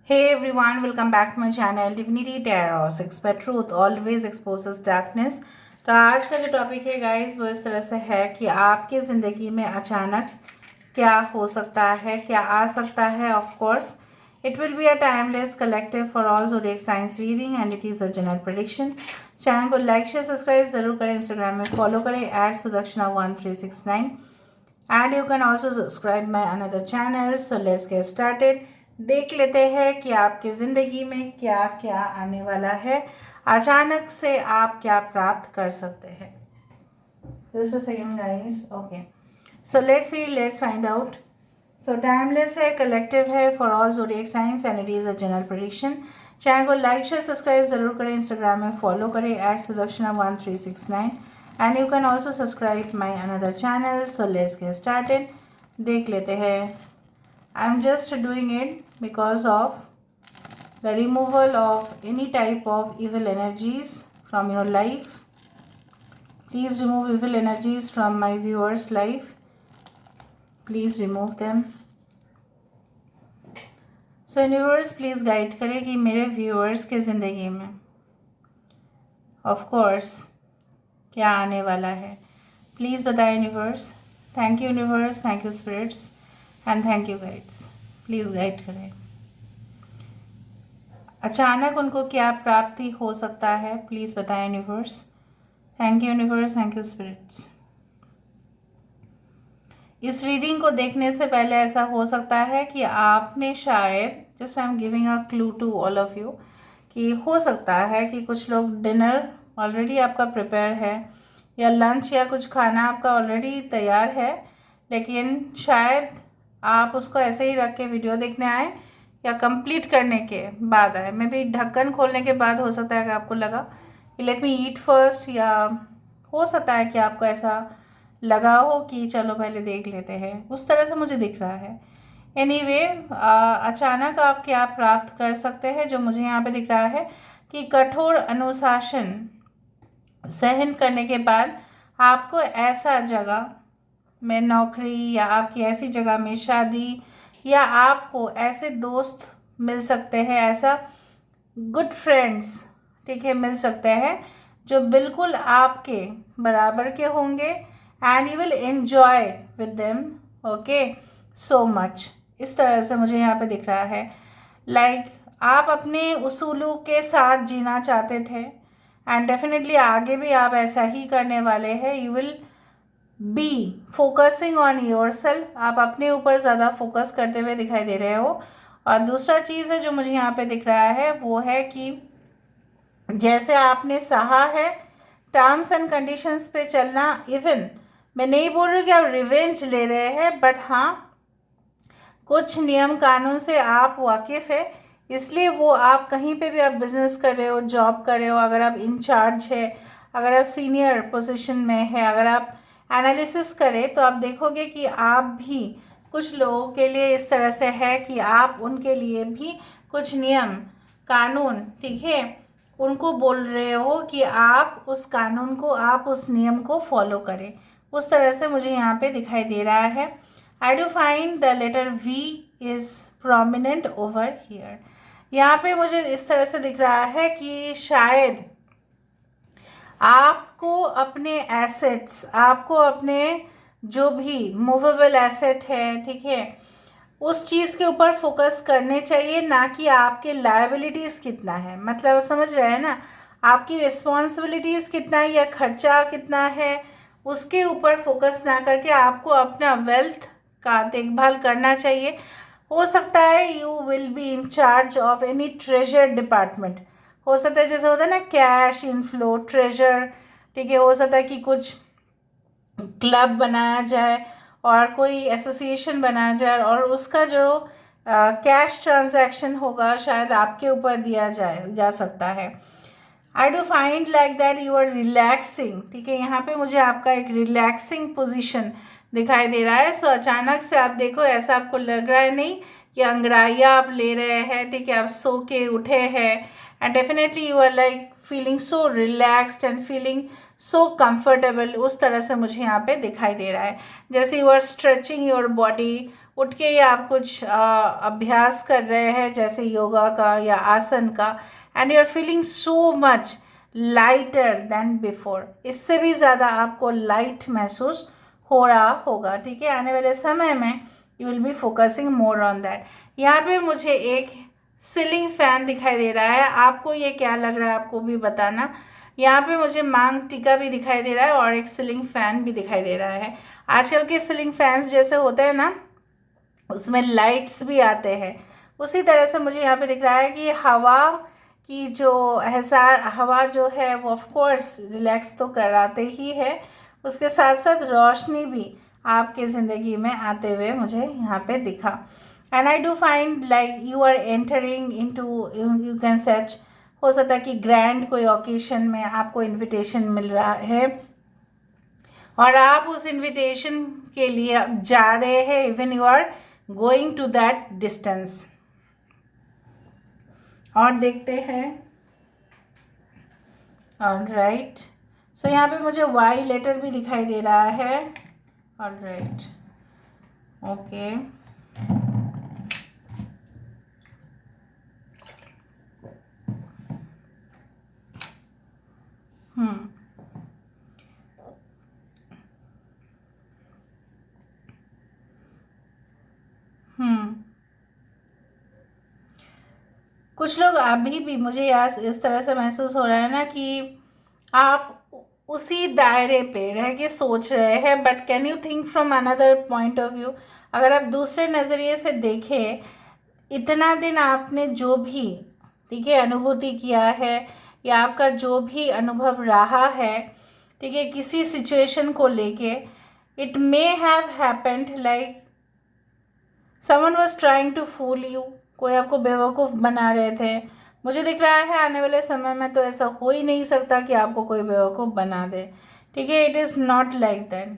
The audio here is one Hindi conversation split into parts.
Hey everyone, welcome back to my channel Divinity Tarot Six पर Truth always exposes darkness। तो आज का जो टॉपिक है गाइस वो इस तरह से है कि आपकी ज़िंदगी में अचानक क्या हो सकता है, क्या आ सकता है। Of course it will be a timeless collective for all zodiac science reading and it is a general prediction. Channel को लाइक शेयर सब्सक्राइब ज़रूर करें, इंस्टाग्राम में फॉलो करें @sudakshinah1369 and you can also subscribe my another channel. So let's get started. देख लेते हैं कि आपकी ज़िंदगी में क्या क्या आने वाला है, अचानक से आप क्या प्राप्त कर सकते हैं। Just a second guys. Okay, so let's see, let's find out. So timeless है, कलेक्टिव है for all zodiac science and it is a general prediction. Channel को लाइक शेयर सब्सक्राइब ज़रूर करें, इंस्टाग्राम में फॉलो करें @sudakshina1369 and you can also subscribe my another channel. So let's get started. देख लेते हैं। I'm just doing it because of the removal of any type of evil energies from your life. Please remove evil energies from my viewers' life. Please remove them. So universe please guide करें कि मेरे viewers के ज़िंदगी में of course क्या आने वाला है। प्लीज़ बताएं universe. Thank you universe, thank you spirits and thank you guides. Please guide करें। अचानक उनको क्या प्राप्ति हो सकता है, प्लीज़ बताएं universe. Thank you universe, thank you spirits. इस रीडिंग को देखने से पहले ऐसा हो सकता है कि आपने शायद, just I am giving a clue to all of you, कि हो सकता है कि कुछ लोग डिनर ऑलरेडी आपका प्रिपेयर है या लंच या कुछ खाना आपका ऑलरेडी तैयार है, लेकिन शायद आप उसको ऐसे ही रख के वीडियो देखने आए या कंप्लीट करने के बाद आए। मे बी ढक्कन खोलने के बाद हो सकता है कि आपको लगा कि लेट मी ईट फर्स्ट, या हो सकता है कि आपको ऐसा लगा हो कि चलो पहले देख लेते हैं। उस तरह से मुझे दिख रहा है। एनीवे अचानक आप क्या प्राप्त कर सकते हैं, जो मुझे यहाँ पे दिख रहा है कि कठोर अनुशासन सहन करने के बाद आपको ऐसा जगह में नौकरी या आपकी ऐसी जगह में शादी या आपको ऐसे दोस्त मिल सकते हैं, ऐसा गुड फ्रेंड्स, ठीक है, मिल सकते हैं जो बिल्कुल आपके बराबर के होंगे and you will enjoy with them. Okay, so much. इस तरह से मुझे यहाँ पे दिख रहा है लाइक आप अपने उसूलों के साथ जीना चाहते थे एंड डेफिनेटली आगे भी आप ऐसा ही करने वाले हैं। You will be focusing on your self. आप अपने ऊपर ज़्यादा फोकस करते हुए दिखाई दे रहे हो। और दूसरा चीज़ है जो मुझे यहाँ पे दिख रहा है वो है कि जैसे आपने सहा है टर्म्स एंड कंडीशंस पे चलना। इवन मैं नहीं बोल रही कि आप रिवेंज ले रहे हैं, बट हाँ कुछ नियम कानून से आप वाकिफ़ है, इसलिए वो आप कहीं पे भी आप बिजनेस कर रहे हो, जॉब कर रहे हो, अगर आप इंचार्ज है, अगर आप सीनियर पोजीशन में है, अगर आप एनालिसिस करें तो आप देखोगे कि आप भी कुछ लोगों के लिए इस तरह से है कि आप उनके लिए भी कुछ नियम कानून, ठीक है, उनको बोल रहे हो कि आप उस कानून को, आप उस नियम को फॉलो करें। उस तरह से मुझे यहाँ पे दिखाई दे रहा है। I do find the letter V is prominent over here. यहाँ पे मुझे इस तरह से दिख रहा है कि शायद आपको अपने एसेट्स, आपको अपने जो भी मूवेबल एसेट है, ठीक है, उस चीज़ के ऊपर फोकस करने चाहिए, ना कि आपके लायबिलिटीज़ कितना है। मतलब समझ रहे हैं ना, आपकी रिस्पॉन्सिबिलिटीज़ कितना है या खर्चा कितना है, उसके ऊपर फोकस ना करके आपको अपना वेल्थ का देखभाल करना चाहिए। हो सकता है you will be in charge of any treasure department. हो सकता है जैसे होता है ना कैश इनफ्लो, ट्रेजर, ठीक है, हो सकता है कि कुछ क्लब बनाया जाए और कोई एसोसिएशन बनाया जाए और उसका जो कैश ट्रांजैक्शन होगा शायद आपके ऊपर दिया जा सकता है। I do find like that you are relaxing, ठीक है, यहाँ पे मुझे आपका एक रिलैक्सिंग पोजीशन दिखाई दे रहा है। सो अचानक से आप देखो, ऐसा आपको लग रहा है नहीं कि अंग्राइया आप ले रहे हैं, ठीक है, आप सो के उठे हैं and definitely you are like feeling so relaxed and feeling so comfortable. उस तरह से मुझे यहाँ पे दिखाई दे रहा है, जैसे you are stretching your body, उठ के या आप कुछ अभ्यास कर रहे हैं जैसे योगा का या आसन का, and you are feeling so much lighter than before, इससे भी ज़्यादा आपको लाइट महसूस हो रहा होगा, ठीक है। आने वाले समय में you will be focusing more on that. यहाँ पे मुझे एक सीलिंग फैन दिखाई दे रहा है, आपको ये क्या लग रहा है आपको भी बताना। यहाँ पे मुझे मांग टीका भी दिखाई दे रहा है और एक सीलिंग फैन भी दिखाई दे रहा है। आजकल के सीलिंग फैंस जैसे होते हैं ना, उसमें लाइट्स भी आते हैं, उसी तरह से मुझे यहाँ पे दिख रहा है कि हवा की जो हवा जो है वो ऑफ कोर्स रिलैक्स तो कराते ही है, उसके साथ साथ रोशनी भी आपके ज़िंदगी में आते हुए मुझे यहाँ पे दिखा। And I do find like you are entering into, you can such, हो सकता है कि ग्रैंड कोई ओकेशन में आपको इनविटेशन मिल रहा है और आप उस इनविटेशन के लिए जा रहे हैं, even you are going to that distance. और देखते हैं, ऑलराइट, सो यहाँ पे मुझे वाई लेटर भी दिखाई दे रहा है, ऑलराइट, ओके। कुछ लोग अभी भी मुझे यार इस तरह से महसूस हो रहा है ना कि आप उसी दायरे पे रह के सोच रहे हैं, but can you think from another point of view. अगर आप दूसरे नज़रिए से देखें, इतना दिन आपने जो भी, ठीक है, अनुभूति किया है या आपका जो भी अनुभव रहा है, ठीक है, किसी सिचुएशन को लेके, it may have happened like someone was trying to fool you, कोई आपको बेवकूफ़ बना रहे थे। मुझे दिख रहा है आने वाले समय में तो ऐसा हो ही नहीं सकता कि आपको कोई बेवकूफ़ बना दे, ठीक है। It is not like that.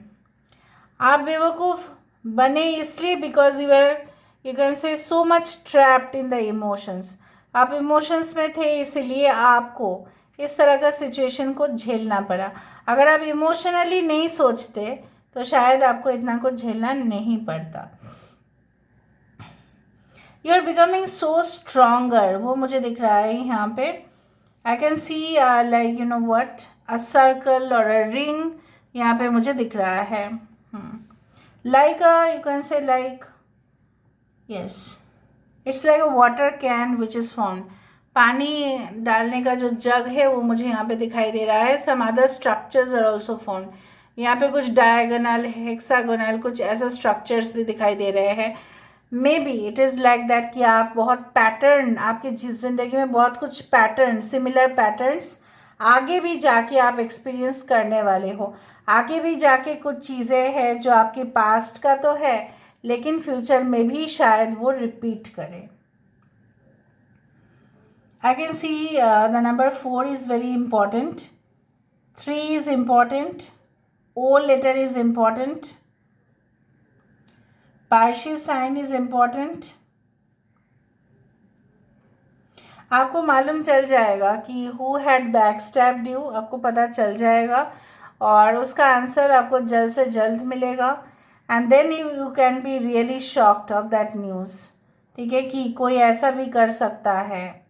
आप बेवकूफ़ बने इसलिए बिकॉज यू कैन से so much trapped in the emotions. आप इमोशंस में थे, इसलिए आपको इस तरह का सिचुएशन को झेलना पड़ा। अगर आप इमोशनली नहीं सोचते तो शायद आपको इतना कुछ झेलना नहीं पड़ता। You are becoming so stronger, वो मुझे दिख रहा है यहाँ पे। I can see like you know what, a circle और अ रिंग यहाँ पे मुझे दिख रहा है। Like you can say like, yes, it's like a water can which is found. पानी डालने का जो जग है वो मुझे यहाँ पे दिखाई दे रहा है। Some other structures are also found. यहाँ पे कुछ डायगोनल, हेक्सागोनल, कुछ ऐसा स्ट्रक्चर्स भी दिखाई दे रहे हैं। May be it is like that कि आप बहुत पैटर्न, आपकी ज़िंदगी में बहुत कुछ पैटर्न, सिमिलर पैटर्न्स आगे भी जाके आप एक्सपीरियंस करने वाले हो। आगे भी जाके कुछ चीज़ें हैं जो आपके पास्ट का तो है, लेकिन फ्यूचर में भी शायद वो रिपीट करें। I can see the number 4 is very important. 3 is important. O letter is important. Pisces sign is important. आपको मालूम चल जाएगा कि who had backstabbed you, आपको पता चल जाएगा और उसका आंसर आपको जल्द से जल्द मिलेगा। And then you can be really shocked of that news, ठीक है, कि कोई ऐसा भी कर सकता है।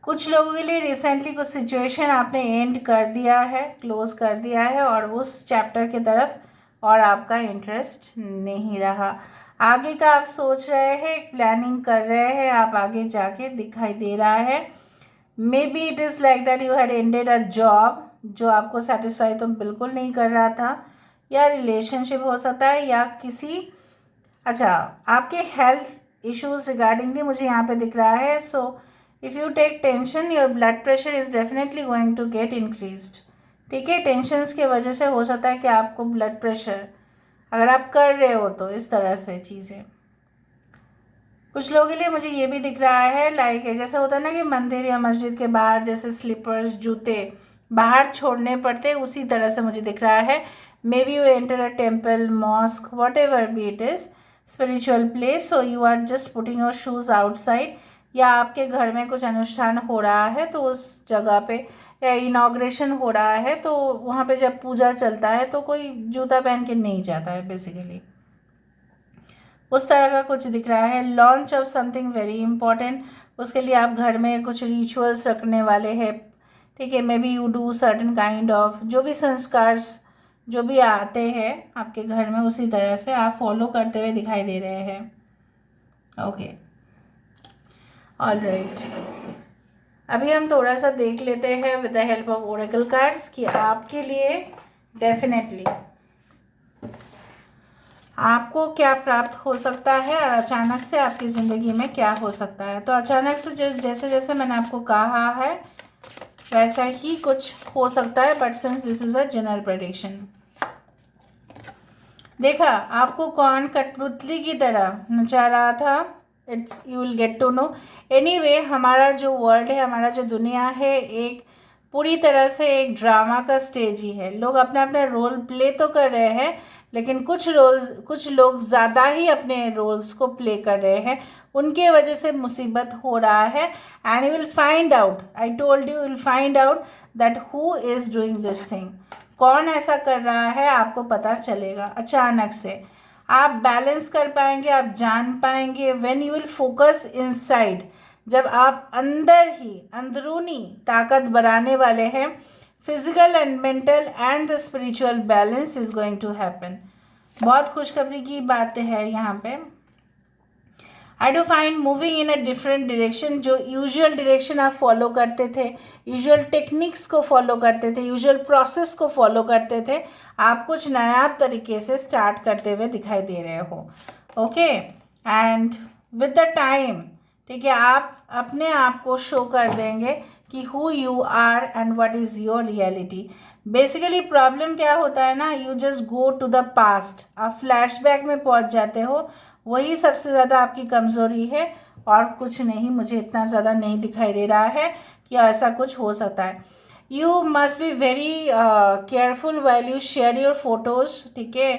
कुछ लोगों के लिए रिसेंटली कुछ सिचुएशन आपने एंड कर दिया है, क्लोज कर दिया है और उस चैप्टर की तरफ और आपका इंटरेस्ट नहीं रहा। आगे का आप सोच रहे हैं, प्लानिंग कर रहे हैं, आप आगे जाके दिखाई दे रहा है। May be it is like that you had ended a job जो आपको सेटिस्फाई तो बिल्कुल नहीं कर रहा था, या रिलेशनशिप हो सकता है, या किसी, अच्छा, आपके हेल्थ इश्यूज़ रिगार्डिंग भी मुझे यहाँ पे दिख रहा है। So if you take tension, your blood pressure is definitely going to get increased, ठीक है। टेंशन्स की वजह से हो सकता है कि आपको ब्लड प्रेशर, अगर आप कर रहे हो तो इस तरह से चीज़ें। कुछ लोगों के लिए मुझे ये भी दिख रहा है लाइक जैसे होता है ना कि मंदिर या मस्जिद के बाहर जैसे स्लीपर्स, जूते बाहर छोड़ने पड़ते, उसी तरह से मुझे दिख रहा है। Maybe you enter a temple, mosque, whatever be it is, spiritual place, so you are just putting your shoes outside, या आपके घर में कुछ अनुष्ठान हो रहा है तो उस जगह पे या इनाग्रेशन हो रहा है तो वहाँ पे जब पूजा चलता है तो कोई जूता पहन के नहीं जाता है बेसिकली, उस तरह का कुछ दिख रहा है। Launch of something very important, उसके लिए आप घर में कुछ रिचुअल्स रखने वाले हैं, ठीक है। Maybe you do certain kind of, जो भी संस्कार जो भी आते हैं आपके घर में उसी तरह से आप फॉलो करते हुए दिखाई दे रहे हैं। ओके, ऑल राइट, अभी हम थोड़ा सा देख लेते हैं with the help of Oracle cards कि आपके लिए डेफिनेटली आपको क्या प्राप्त हो सकता है और अचानक से आपकी ज़िंदगी में क्या हो सकता है। तो अचानक से जैसे जैसे मैंने आपको कहा है वैसा ही कुछ हो सकता है, but since this is a general prediction. देखा आपको कौन कठपुतली की तरह नचा रहा था, it's you will get to know. Anyway, हमारा जो वर्ल्ड है, हमारा जो दुनिया है, एक पूरी तरह से एक ड्रामा का स्टेज ही है। लोग अपना अपना रोल प्ले तो कर रहे हैं, लेकिन कुछ लोग ज़्यादा ही अपने रोल्स को प्ले कर रहे हैं, उनके वजह से मुसीबत हो रहा है। And you will find out, I told you will find out that who is doing this thing, कौन ऐसा कर रहा है आपको पता चलेगा अचानक से। आप बैलेंस कर पाएंगे, आप जान पाएंगे when you will focus inside, जब आप अंदर ही अंदरूनी ताकत बढ़ाने वाले हैं। Physical and mental and the spiritual balance is going to happen. बहुत खुशखबरी की बात है यहाँ पे। I do find moving in a different direction, जो यूजुअल डायरेक्शन आप फॉलो करते थे, यूजुअल टेक्निक्स को फॉलो करते थे, यूजुअल प्रोसेस को फॉलो करते थे, आप कुछ नया तरीके से स्टार्ट करते हुए दिखाई दे रहे हो। Okay, and with the time, ठीक है, आप अपने आप को शो कर देंगे कि who you are and what is your reality. Basically problem क्या होता है ना, you just go to the past, आप फ्लैशबैक में पहुंच जाते हो, वही सबसे ज़्यादा आपकी कमज़ोरी है और कुछ नहीं। मुझे इतना ज़्यादा नहीं दिखाई दे रहा है कि ऐसा कुछ हो सकता है। You must be very careful while you share your photos, ठीक है,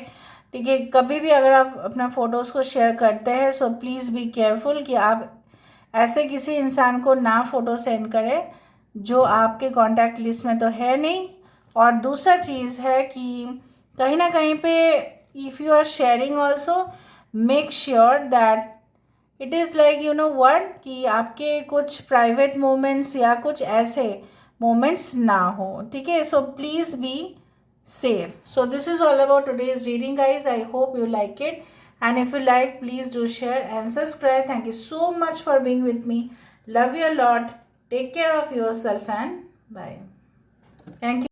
ठीक है। कभी भी अगर आप अपना फ़ोटोज़ को शेयर करते हैं सो प्लीज़ बी केयरफुल कि आप ऐसे किसी इंसान को ना फ़ोटो सेंड करें जो आपके कॉन्टैक्ट लिस्ट में तो है नहीं। और दूसरा चीज़ है कि कहीं ना कहीं पे if you are sharing also make sure that it is like you know what, कि आपके कुछ प्राइवेट मोमेंट्स या कुछ ऐसे मोमेंट्स ना हो, ठीक है। So please be safe. So this is all about today's reading, guys. I hope you like it, and if you like, please do share and subscribe. Thank you so much for being with me. Love you a lot. Take care of yourself and bye. Thank you.